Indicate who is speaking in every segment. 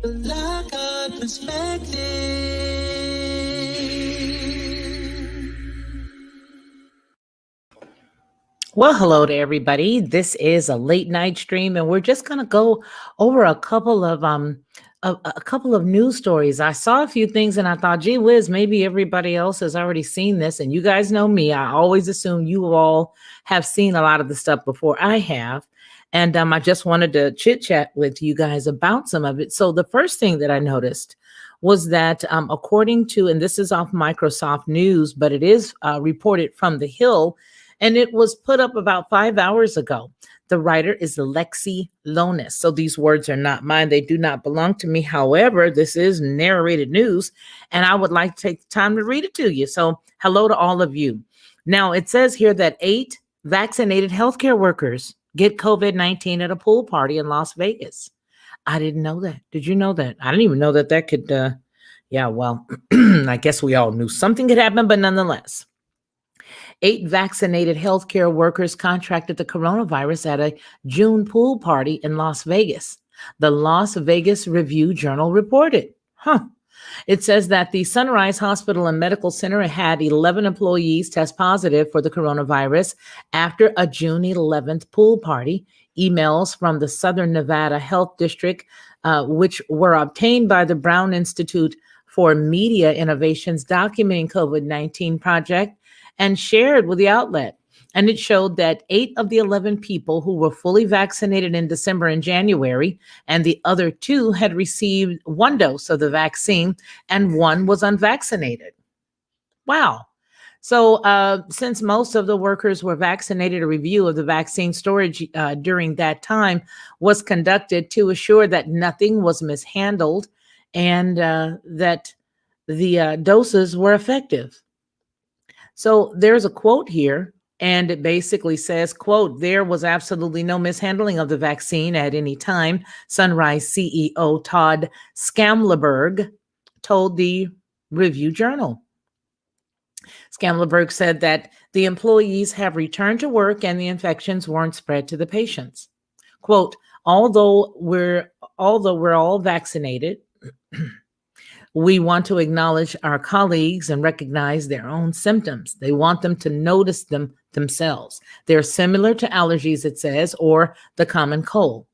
Speaker 1: Black God perspective. Well, hello to everybody. This is a late night stream, and we're just going to go over a couple of news stories. I saw a few things, and I thought, gee whiz, maybe everybody else has already seen this. And you guys know me; I always assume you all have seen a lot of the stuff before I have. And I just wanted to chit chat with you guys about some of it. So the first thing that I noticed was that, according to, and this is off Microsoft News, but it is reported from the Hill, and it was put up about 5 hours ago. The writer is Lexi Lonis. So these words are not mine. They do not belong to me. However, this is narrated news, and I would like to take the time to read it to you. So hello to all of you. Now, it says here that 8 vaccinated healthcare workers get COVID-19 at a pool party in Las Vegas. I didn't know that. Did you know that? I didn't even know that that could, yeah, well, I guess we all knew something could happen, but nonetheless. 8 vaccinated healthcare workers contracted the coronavirus at a June pool party in Las Vegas. The Las Vegas Review Journal reported. It says that the Sunrise Hospital and Medical Center had 11 employees test positive for the coronavirus after a June 11th pool party. Emails from the Southern Nevada Health District, which were obtained by the Brown Institute for Media Innovations documenting COVID-19 project, and shared with the outlet. And it showed that 8 of the 11 people who were fully vaccinated in December and January, and the other 2 had received 1 dose of the vaccine, and 1 was unvaccinated. Wow. So since most of the workers were vaccinated, a review of the vaccine storage during that time was conducted to assure that nothing was mishandled and that the doses were effective. So there's a quote here, and it basically says, quote, "There was absolutely no mishandling of the vaccine at any time," Sunrise CEO Todd Scamlenberg told the Review Journal. Scamlenberg said that the employees have returned to work and the infections weren't spread to the patients. Quote, although we're all vaccinated, we want to acknowledge our colleagues and recognize their own symptoms. They want them to notice them themselves. They're similar to allergies, it says, or the common cold.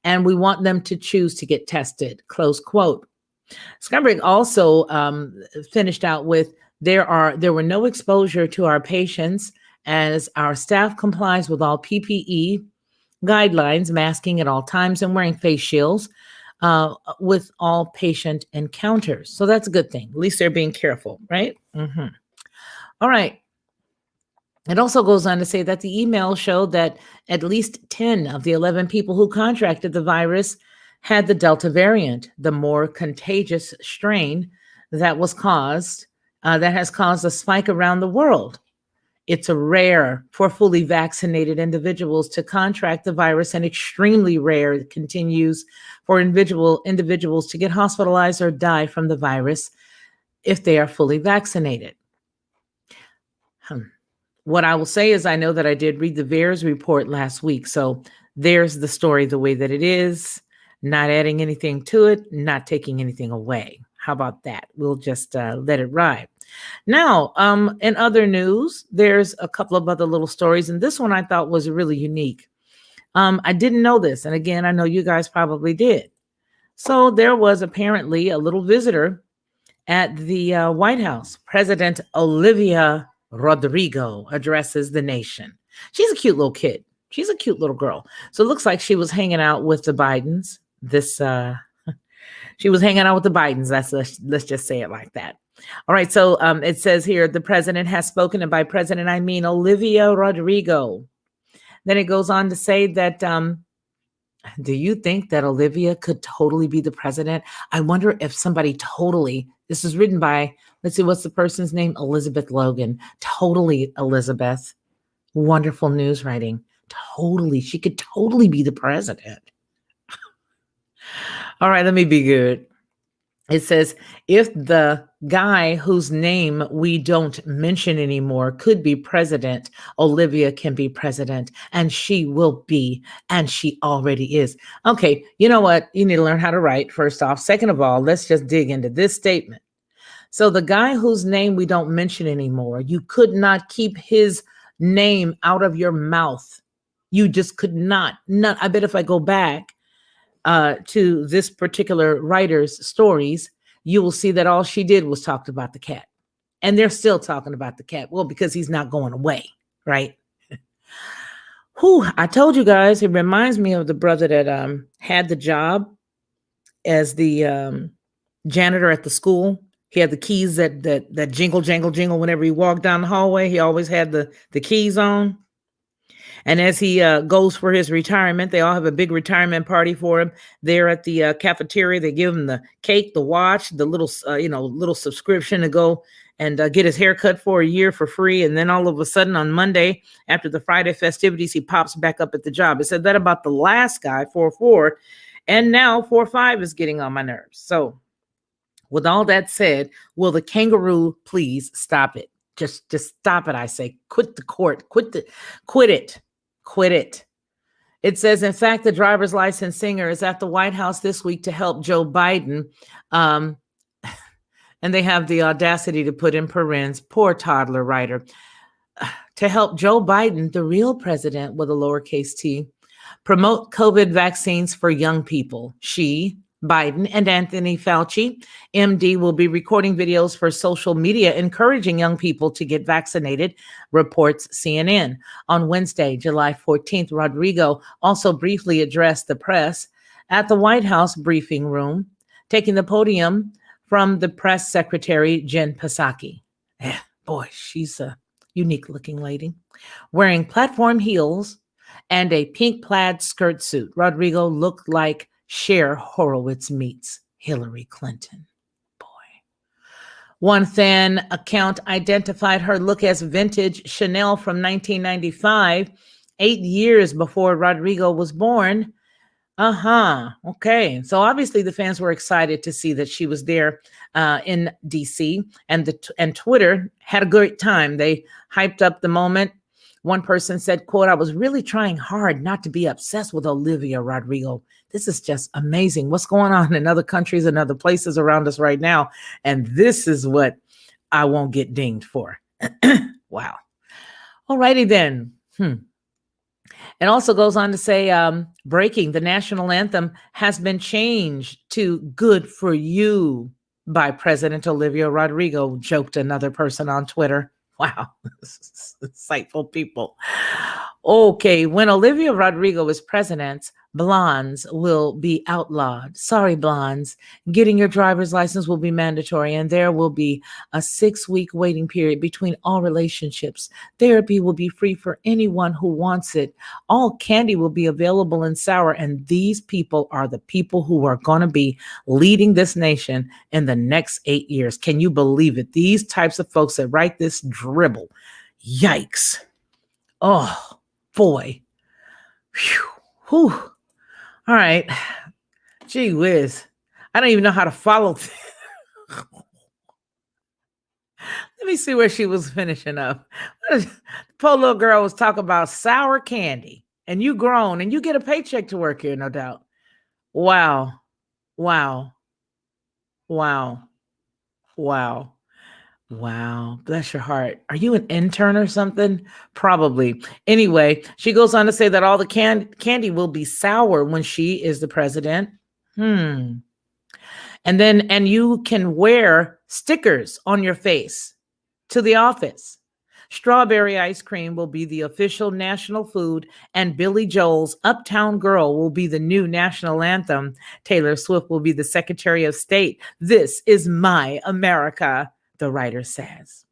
Speaker 1: And we want them to choose to get tested, close quote. Scumbrick also finished out with, there were no exposure to our patients as our staff complies with all PPE guidelines, masking at all times and wearing face shields with all patient encounters. So that's a good thing. At least they're being careful, right? Mm-hmm. All right. It also goes on to say that the email showed that at least 10 of the 11 people who contracted the virus had the Delta variant, the more contagious strain that has caused a spike around the world. It's rare for fully vaccinated individuals to contract the virus, and extremely rare, it continues, for individuals to get hospitalized or die from the virus if they are fully vaccinated. What I will say is I know that I did read the VAERS report last week, so there's the story the way that it is, not adding anything to it, not taking anything away. How about that? We'll just let it ride. Now, in other news, there's a couple of other little stories, and this one I thought was really unique. I didn't know this, and again, I know you guys probably did. So there was apparently a little visitor at the White House. President Olivia Rodrigo addresses the nation. She's a cute little kid. She's a cute little girl. So it looks like she was hanging out with the Bidens. She was hanging out with the Bidens. Let's just say it like that. All right, so it says here, the president has spoken, and by president, I mean Olivia Rodrigo. Then it goes on to say that, do you think that Olivia could totally be the president? I wonder if somebody totally, this is written by, let's see, what's the person's name? Elizabeth Logan. Totally, Elizabeth. Wonderful news writing. Totally, she could totally be the president. All right, let me be good. It says, if the guy whose name we don't mention anymore could be president, Olivia can be president, and she will be, and she already is. Okay, you know what? You need to learn how to write, first off. Second of all, let's just dig into this statement. So, the guy whose name we don't mention anymore, you could not keep his name out of your mouth. You just could not. Not, I bet if I go back to this particular writer's stories, you will see that all she did was talk about the cat. And they're still talking about the cat. Well, because he's not going away, right? Whew, I told you guys, it reminds me of the brother that had the job as the janitor at the school. He had the keys that jingle, jangle, jingle whenever he walked down the hallway. He always had the keys on. And as he goes for his retirement, they all have a big retirement party for him there at the cafeteria. They give him the cake, the watch, the little, little subscription to go and get his hair cut for a year for free. And then all of a sudden on Monday, after the Friday festivities, he pops back up at the job. It said that about the last guy, 4-4, and now 4-5 is getting on my nerves. So with all that said, will the kangaroo please stop it? Just stop it, I say. Quit the court. Quit it. Quit it. It says, in fact, the driver's license singer is at the White House this week to help Joe Biden. And they have the audacity to put in parens, poor toddler writer, to help Joe Biden, the real president with a lowercase t, promote COVID vaccines for young people. She, Biden, and Anthony Fauci, MD, will be recording videos for social media encouraging young people to get vaccinated, reports CNN. On Wednesday, July 14th, Rodrigo also briefly addressed the press at the White House briefing room, taking the podium from the press secretary, Jen Psaki. Boy, she's a unique looking lady, wearing platform heels and a pink plaid skirt suit. Rodrigo looked like Cher Horowitz meets Hillary Clinton. Boy. One fan account identified her look as vintage Chanel from 1995, 8 years before Rodrigo was born. Okay. So obviously the fans were excited to see that she was there in DC, and Twitter had a great time. They hyped up the moment. One person said, quote, "I was really trying hard not to be obsessed with Olivia Rodrigo. This is just amazing. What's going on in other countries and other places around us right now? And this is what I won't get dinged for." Wow. All righty then. It also goes on to say, breaking, the national anthem has been changed to "Good for You" by President Olivia Rodrigo, joked another person on Twitter. Wow, insightful people. Okay, when Olivia Rodrigo is president, blondes will be outlawed. Sorry, blondes. Getting your driver's license will be mandatory, and there will be a 6-week waiting period between all relationships. Therapy will be free for anyone who wants it. All candy will be available in sour, and these people are the people who are going to be leading this nation in the next 8 years. Can you believe it? These types of folks that write this dribble. Yikes. Oh, boy. Whew. Whew. All right. Gee whiz. I don't even know how to follow. Let me see where she was finishing up. The poor little girl was talking about sour candy, and you grown and you get a paycheck to work here, no doubt. Wow. Wow. Wow. Wow. Wow. Bless your heart. Are you an intern or something? Probably. Anyway, she goes on to say that all the candy will be sour when she is the president. And you can wear stickers on your face to the office. Strawberry ice cream will be the official national food, and Billy Joel's Uptown Girl will be the new national anthem. Taylor Swift will be the Secretary of State. This is my America, the writer says.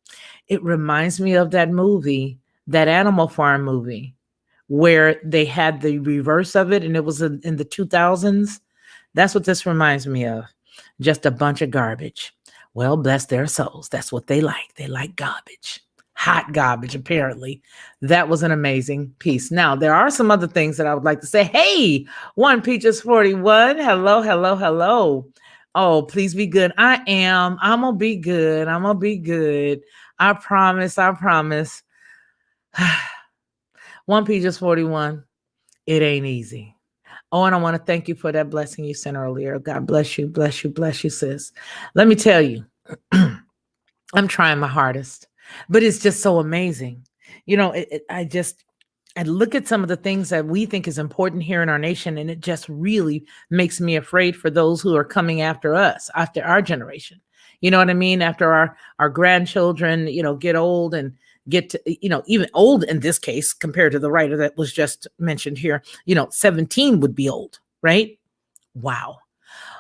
Speaker 1: It reminds me of that movie, that Animal Farm movie, where they had the reverse of it, and it was in the 2000s. That's what this reminds me of. Just a bunch of garbage. Well, bless their souls. That's what they like. They like garbage. Hot garbage, apparently. That was an amazing piece. Now, there are some other things that I would like to say. Hey, One Peaches 41. Hello, hello, hello. Oh, please be good. I am. I'm gonna be good. I'm gonna be good. I promise. I promise. 1 Peaches 41. It ain't easy. Oh, and I want to thank you for that blessing you sent earlier. God bless you, sis. Let me tell you, I'm trying my hardest, but it's just so amazing. I look at some of the things that we think is important here in our nation, and it just really makes me afraid for those who are coming after us, after our generation. You know what I mean? After our grandchildren, get old and get to, even old in this case compared to the writer that was just mentioned here, 17 would be old, right? Wow.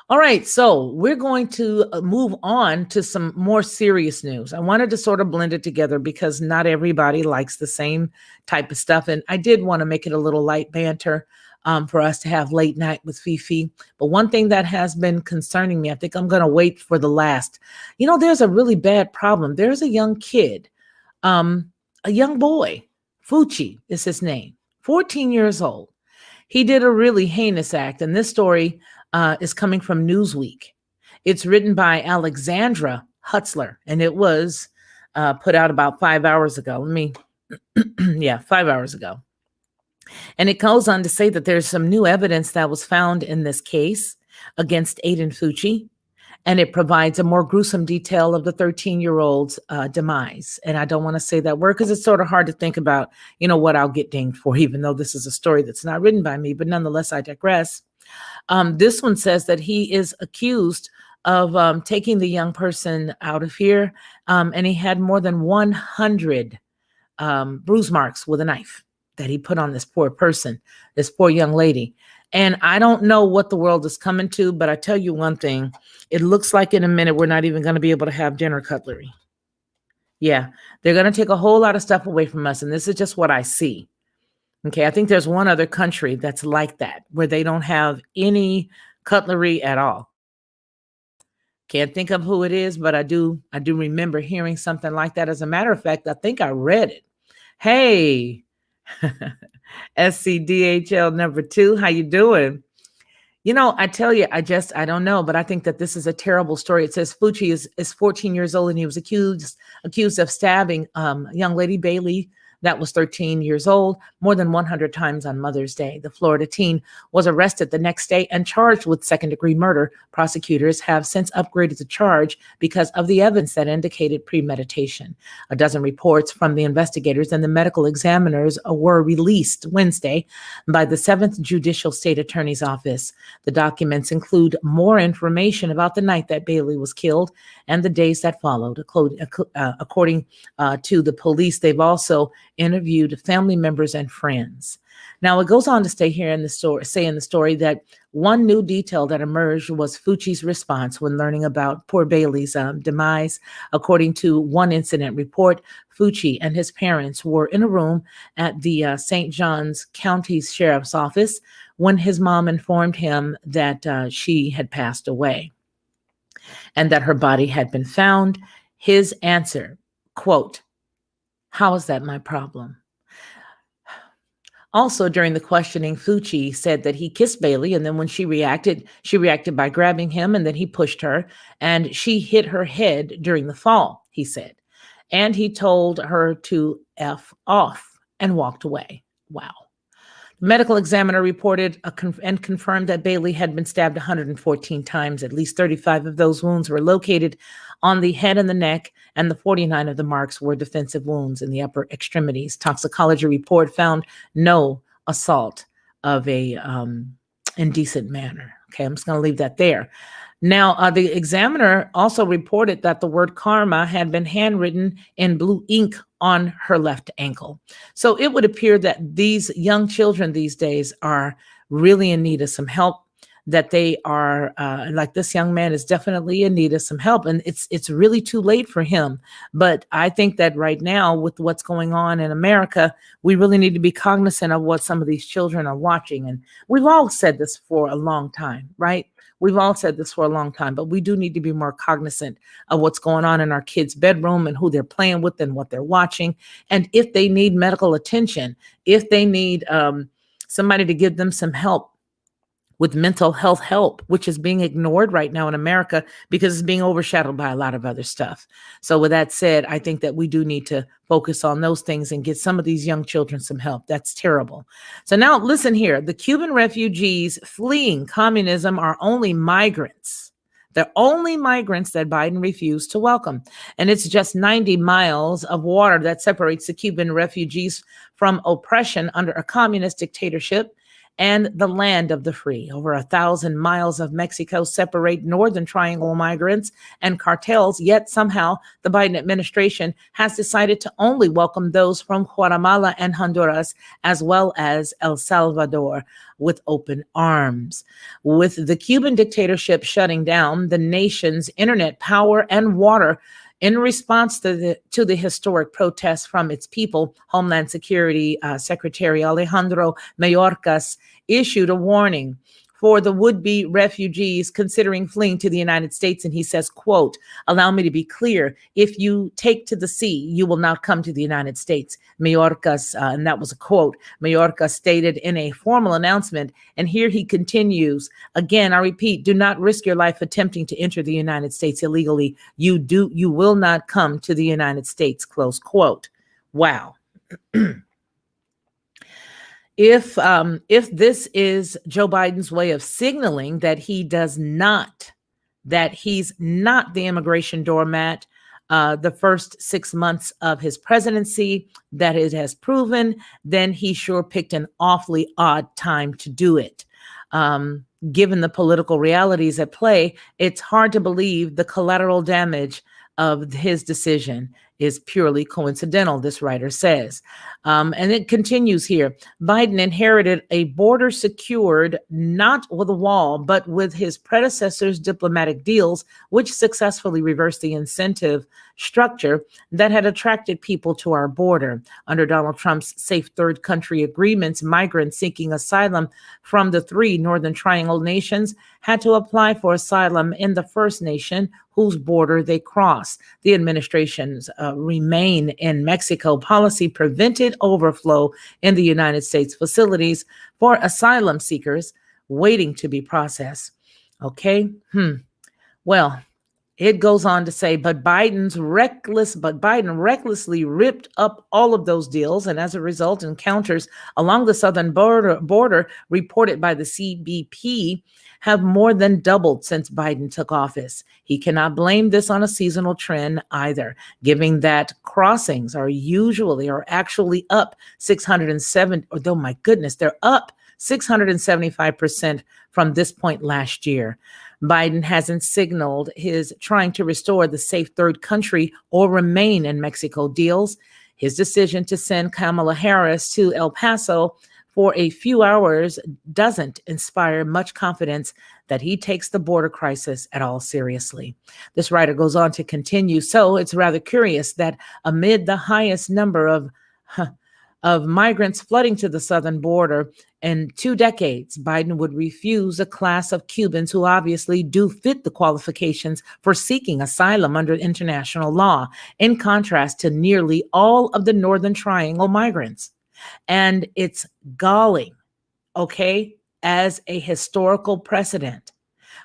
Speaker 1: All right, so we're going to move on to some more serious news. I wanted to sort of blend it together because not everybody likes the same type of stuff. And I did want to make it a little light banter for us to have late night with Fefe. But one thing that has been concerning me, I think I'm going to wait for the last. There's a really bad problem. There's a young kid, a young boy, Fucci is his name, 14 years old. He did a really heinous act, and this story is coming from Newsweek. It's written by Alexandra Hutzler, and it was put out about 5 hours ago. Yeah, 5 hours ago. And it goes on to say that there's some new evidence that was found in this case against Aiden Fucci, and it provides a more gruesome detail of the 13-year-old's demise. And I don't want to say that word because it's sort of hard to think about, what I'll get dinged for, even though this is a story that's not written by me, but nonetheless, I digress. This one says that he is accused of taking the young person out of here, and he had more than 100 bruise marks with a knife that he put on this poor person, this poor young lady. And I don't know what the world is coming to, but I tell you one thing, it looks like in a minute we're not even going to be able to have dinner cutlery. Yeah, they're going to take a whole lot of stuff away from us, and this is just what I see. Okay, I think there's one other country that's like that, where they don't have any cutlery at all. Can't think of who it is, but I do remember hearing something like that. As a matter of fact, I think I read it. Hey, SCDHL number 2, how you doing? I tell you, I don't know, but I think that this is a terrible story. It says Fucci is 14 years old and he was accused of stabbing young lady Bailey that was 13 years old more than 100 times on Mother's Day. The Florida teen was arrested the next day and charged with second-degree murder. Prosecutors have since upgraded the charge because of the evidence that indicated premeditation. A dozen reports from the investigators and the medical examiners were released Wednesday by the 7th Judicial State Attorney's Office. The documents include more information about the night that Bailey was killed and the days that followed. According to the police, they've also interviewed family members and friends. Now, it goes on to say in the story that one new detail that emerged was Fucci's response when learning about poor Bailey's demise. According to one incident report, Fucci and his parents were in a room at the St. Johns County Sheriff's Office when his mom informed him that she had passed away and that her body had been found. His answer, quote, "How is that my problem?" Also, during the questioning, Fucci said that he kissed Bailey, and then when she reacted by grabbing him, and then he pushed her, and she hit her head during the fall, he said. And he told her to F off and walked away. Wow. The medical examiner reported and confirmed that Bailey had been stabbed 114 times. At least 35 of those wounds were located on the head and the neck, and the 49 of the marks were defensive wounds in the upper extremities. Toxicology report found no assault of a indecent manner. Okay, I'm just going to leave that there. Now, the examiner also reported that the word karma had been handwritten in blue ink on her left ankle. So it would appear that these young children these days are really in need of some help, that they are like this young man is definitely in need of some help. And it's really too late for him. But I think that right now, with what's going on in America, we really need to be cognizant of what some of these children are watching. And we've all said this for a long time, right? We've all said this for a long time, but we do need to be more cognizant of what's going on in our kids' bedroom and who they're playing with and what they're watching. And if they need medical attention, if they need somebody to give them some help, with mental health help, which is being ignored right now in America because it's being overshadowed by a lot of other stuff. So, with that said, I think that we do need to focus on those things and get some of these young children some help. That's terrible. So, now listen here, the Cuban refugees fleeing communism are only migrants. They're only migrants that Biden refused to welcome. And it's just 90 miles of water that separates the Cuban refugees from oppression under a communist dictatorship and the land of the free. Over 1,000 miles of Mexico separate Northern Triangle migrants and cartels, yet somehow the Biden administration has decided to only welcome those from Guatemala and Honduras, as well as El Salvador, with open arms. With the Cuban dictatorship shutting down the nation's internet, power, and water, in response to the historic protests from its people, Homeland Security Secretary Alejandro Mayorkas issued a warning for the would-be refugees considering fleeing to the United States. And he says, quote, "Allow me to be clear. If you take to the sea, you will not come to the United States." Mayorkas, and that was a quote, Mayorkas stated in a formal announcement. And here he continues, again, I repeat, do not risk your life attempting to enter the United States illegally. You will not come to the United States, close quote. Wow. If this is Joe Biden's way of signaling that he's not the immigration doormat, the first 6 months of his presidency, that it has proven, then he sure picked an awfully odd time to do it. Given the political realities at play, it's hard to believe the collateral damage of his decision is purely coincidental, this writer says. And it continues here. Biden inherited a border secured not with a wall, but with his predecessor's diplomatic deals, which successfully reversed the incentive structure that had attracted people to our border. Under Donald Trump's safe third country agreements, migrants seeking asylum from the 3 Northern Triangle nations had to apply for asylum in the first nation whose border they cross. The administration's remain in Mexico policy prevented overflow in the United States facilities for asylum seekers waiting to be processed. Okay. Well, it goes on to say, but Biden recklessly ripped up all of those deals. And as a result, encounters along the southern border reported by the CBP have more than doubled since Biden took office. He cannot blame this on a seasonal trend either, given that crossings are actually up 607, oh my goodness, they're up 675% from this point last year. Biden hasn't signaled his trying to restore the safe third country or remain in Mexico deals. His decision to send Kamala Harris to El Paso for a few hours doesn't inspire much confidence that he takes the border crisis at all seriously. This writer goes on to continue. So it's rather curious that amid the highest number of migrants flooding to the southern border in 2 decades, Biden would refuse a class of Cubans who obviously do fit the qualifications for seeking asylum under international law, in contrast to nearly all of the Northern Triangle migrants. And it's galling, okay, as a historical precedent.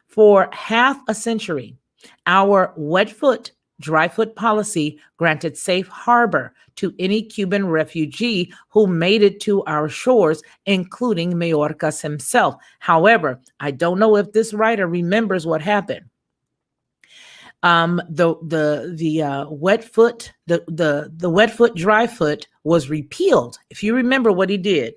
Speaker 1: For half a century, our wet foot, dry foot policy granted safe harbor to any Cuban refugee who made it to our shores, including Mayorkas himself. However, I don't know if this writer remembers what happened. The wet foot, the wet foot, dry foot was repealed. If you remember what he did,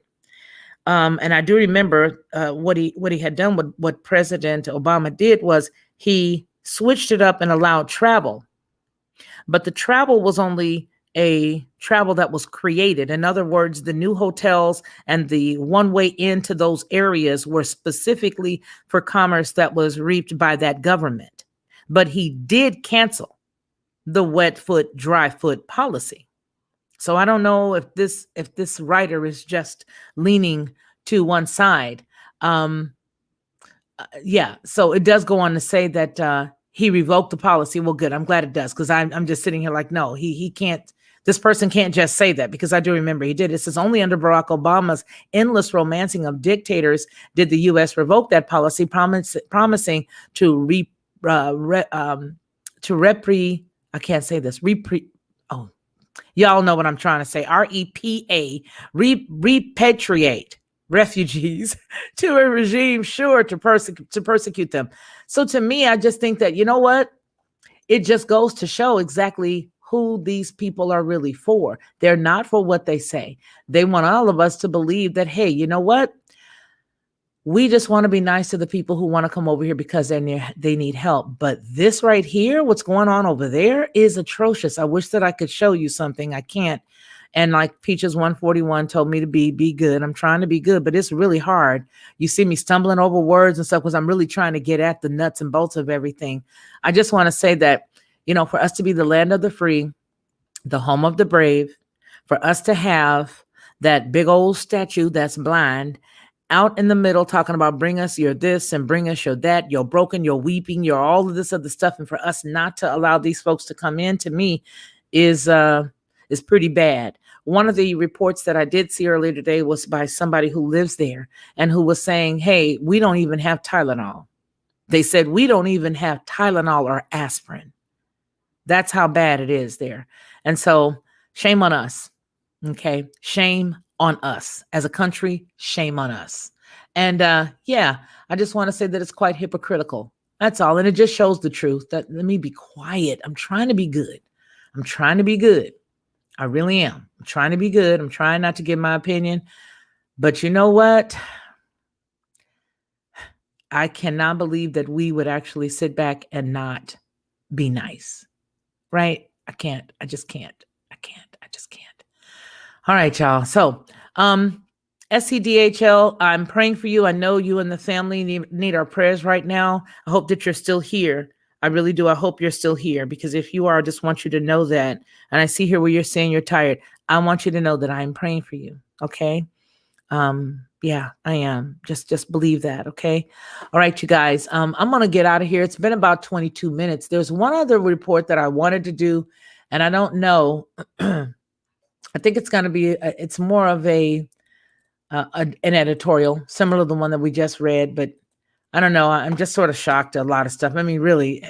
Speaker 1: and I do remember what he had done. What President Obama did was he switched it up and allowed travel, but the travel was only a travel that was created. In other words, the new hotels and the one-way into those areas were specifically for commerce that was reaped by that government. But he did cancel the wet foot, dry foot policy. So I don't know if this writer is just leaning to one side. Yeah, so it does go on to say that he revoked the policy. Well, good. I'm glad it does, because I'm just sitting here like, no, he can't. This person can't just say that, because I do remember he did. It says only under Barack Obama's endless romancing of dictators did the U.S. revoke that policy, promising to I can't say this. Oh, y'all know what I'm trying to say. REPA, repatriate refugees to a regime sure to persecute them. So to me, I just think that, you know what? It just goes to show exactly who these people are really for. They're not for what they say. They want all of us to believe that, hey, you know what? We just want to be nice to the people who want to come over here because they need help. But this right here, what's going on over there, is atrocious. I wish that I could show you something. I can't. And like Peaches 141 told me to be good. I'm trying to be good, but it's really hard. You see me stumbling over words and stuff because I'm really trying to get at the nuts and bolts of everything. I just want to say that, for us to be the land of the free, the home of the brave, for us to have that big old statue that's blind out in the middle talking about bring us your this and bring us your that, you're broken, you're weeping, you're all of this other stuff. And for us not to allow these folks to come in, to me, is pretty bad. One of the reports that I did see earlier today was by somebody who lives there and who was saying, hey, we don't even have Tylenol. They said, we don't even have Tylenol or aspirin. That's how bad it is there. And so shame on us. Okay. Shame on us as a country. Shame on us. And I just want to say that it's quite hypocritical. That's all. And it just shows the truth that, let me be quiet. I'm trying to be good. I'm trying to be good. I really am. I'm trying to be good. I'm trying not to give my opinion. But you know what? I cannot believe that we would actually sit back and not be nice. Right? I can't. I just can't. I just can't. All right, y'all. So, SCDHL, I'm praying for you. I know you and the family need our prayers right now. I hope that you're still here. I really do. I hope you're still here, because if you are, I just want you to know that. And I see here where you're saying you're tired. I want you to know that I'm praying for you. Okay. Yeah, I am. Just believe that. Okay. All right, you guys. I'm going to get out of here. It's been about 22 minutes. There's one other report that I wanted to do, and I don't know. I think it's going to be, it's more of an editorial, similar to the one that we just read, but I don't know. I'm just sort of shocked at a lot of stuff. I mean, really,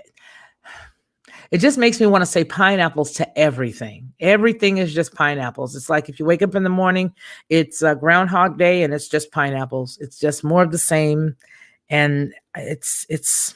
Speaker 1: it just makes me want to say pineapples to everything. Everything is just pineapples. It's like if you wake up in the morning, it's Groundhog Day and it's just pineapples. It's just more of the same. And it's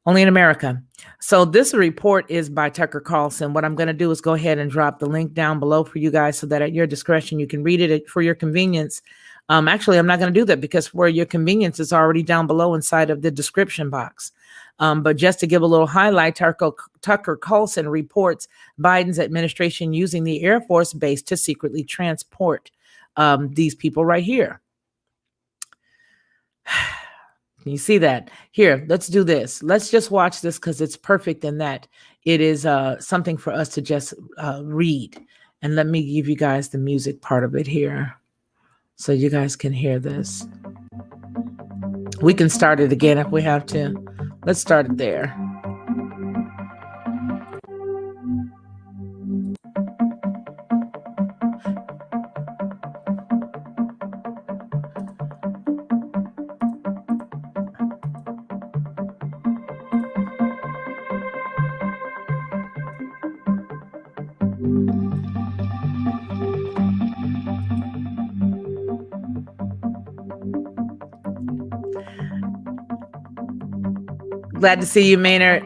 Speaker 1: only in America. So this report is by Tucker Carlson. What I'm going to do is go ahead and drop the link down below for you guys so that at your discretion, you can read it for your convenience. Actually, I'm not going to do that because for your convenience, it's already down below inside of the description box. But just to give a little highlight, Tucker Carlson reports Biden's administration using the Air Force Base to secretly transport these people right here. Can you see that? Here, let's do this. Let's just watch this because it's perfect in that it is something for us to just read. And let me give you guys the music part of it here so you guys can hear this. We can start it again if we have to. Let's start it there. Glad to see you, Maynard.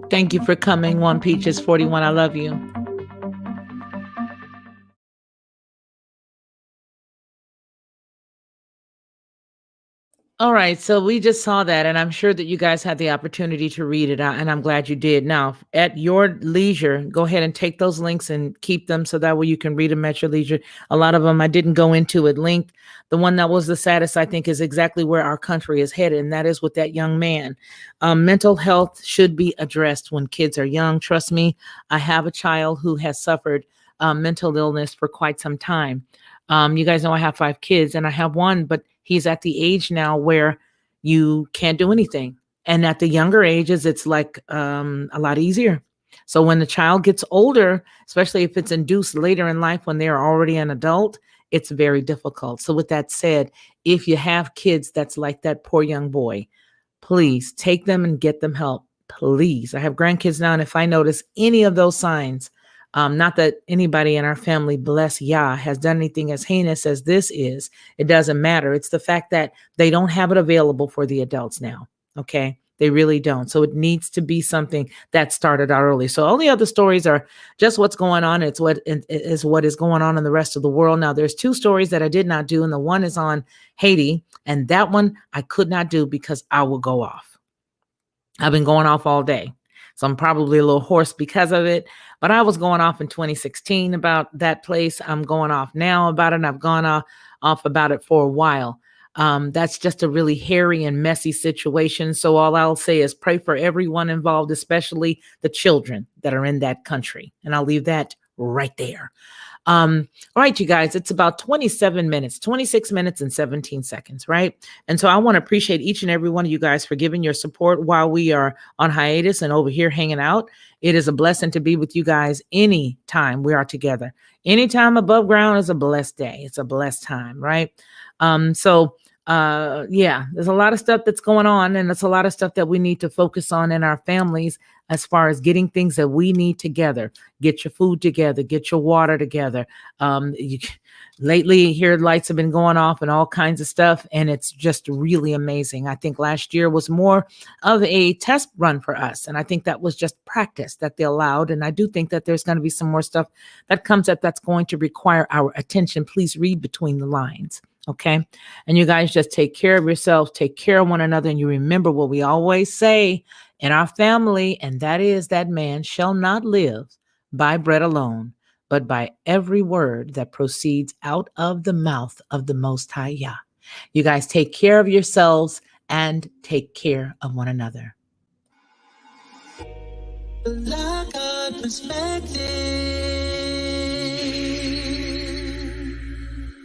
Speaker 1: Thank you for coming. One Peaches 41. I love you. All right, so we just saw that, and I'm sure that you guys had the opportunity to read it, and I'm glad you did. Now, at your leisure, go ahead and take those links and keep them so that way you can read them at your leisure. A lot of them I didn't go into at length. The one that was the saddest, I think, is exactly where our country is headed, and that is with that young man. Mental health should be addressed when kids are young. Trust me, I have a child who has suffered mental illness for quite some time. You guys know I have 5 kids, and I have one, but he's at the age now where you can't do anything. And at the younger ages, it's like a lot easier. So when the child gets older, especially if it's induced later in life when they're already an adult, it's very difficult. So with that said, if you have kids that's like that poor young boy, please take them and get them help. Please. I have grandkids now, and if I notice any of those signs, not that anybody in our family, bless Yah, has done anything as heinous as this is, it doesn't matter. It's the fact that they don't have it available for the adults now. Okay. They really don't. So it needs to be something that started out early. So all the other stories are just what's going on. It's what is what is going on in the rest of the world. Now, there's 2 stories that I did not do, and the one is on Haiti, and that one I could not do because I will go off. I've been going off all day. So I'm probably a little hoarse because of it. But I was going off in 2016 about that place. I'm going off now about it. And I've gone off about it for a while. That's just a really hairy and messy situation. So all I'll say is pray for everyone involved, especially the children that are in that country. And I'll leave that right there. All right, you guys, it's about 27 minutes, 26 minutes and 17 seconds, right? And so I want to appreciate each and every one of you guys for giving your support while we are on hiatus and over here hanging out. It is a blessing to be with you guys anytime we are together. Anytime above ground is a blessed day. It's a blessed time, right? Yeah, there's a lot of stuff that's going on, and it's a lot of stuff that we need to focus on in our families as far as getting things that we need together. Get your food together, get your water together. Lately here lights have been going off and all kinds of stuff, and it's just really amazing. I think last year was more of a test run for us, and I think that was just practice that they allowed. And I do think that there's going to be some more stuff that comes up that's going to require our attention. Please read between the lines. Okay. And you guys just take care of yourselves, take care of one another. And you remember what we always say in our family, and that is that man shall not live by bread alone, but by every word that proceeds out of the mouth of the Most High Yah. You guys take care of yourselves and take care of one another. Like perspective.